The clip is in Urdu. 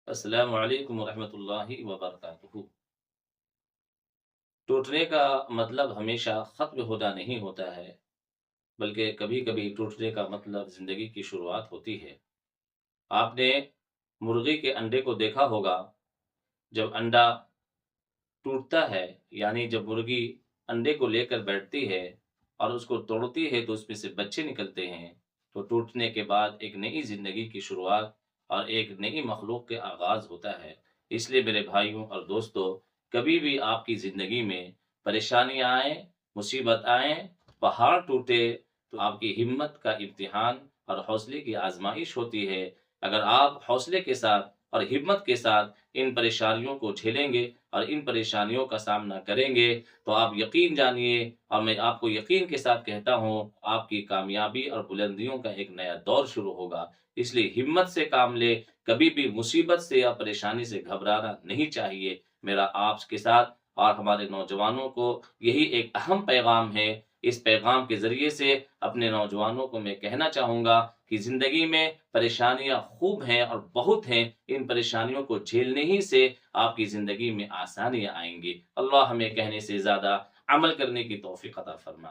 السلام علیکم ورحمۃ اللہ وبرکاتہ۔ ٹوٹنے کا مطلب ہمیشہ ختم ہونا نہیں ہوتا ہے، بلکہ کبھی کبھی ٹوٹنے کا مطلب زندگی کی شروعات ہوتی ہے۔ آپ نے مرغی کے انڈے کو دیکھا ہوگا۔ جب انڈا ٹوٹتا ہے، یعنی جب مرغی انڈے کو لے کر بیٹھتی ہے اور اس کو توڑتی ہے تو اس میں سے بچے نکلتے ہیں، تو ٹوٹنے کے بعد ایک نئی زندگی کی شروعات اور ایک نئی مخلوق کے آغاز ہوتا ہے۔ اس لیے میرے بھائیوں اور دوستو، کبھی بھی آپ کی زندگی میں پریشانی آئیں، مصیبت آئیں، پہاڑ ٹوٹے، تو آپ کی ہمت کا امتحان اور حوصلے کی آزمائش ہوتی ہے۔ اگر آپ حوصلے کے ساتھ اور ہمت کے ساتھ ان پریشانیوں کو جھیلیں گے اور ان پریشانیوں کا سامنا کریں گے، تو آپ یقین جانیے، اور میں آپ کو یقین کے ساتھ کہتا ہوں، آپ کی کامیابی اور بلندیوں کا ایک نیا دور شروع ہوگا۔ اس لیے ہمت سے کام لے، کبھی بھی مصیبت سے یا پریشانی سے گھبرانا نہیں چاہیے۔ میرا آپ کے ساتھ اور ہمارے نوجوانوں کو یہی ایک اہم پیغام ہے۔ اس پیغام کے ذریعے سے اپنے نوجوانوں کو میں کہنا چاہوں گا کہ زندگی میں پریشانیاں خوب ہیں اور بہت ہیں، ان پریشانیوں کو جھیلنے ہی سے آپ کی زندگی میں آسانیاں آئیں گی۔ اللہ ہمیں کہنے سے زیادہ عمل کرنے کی توفیق عطا فرمائے۔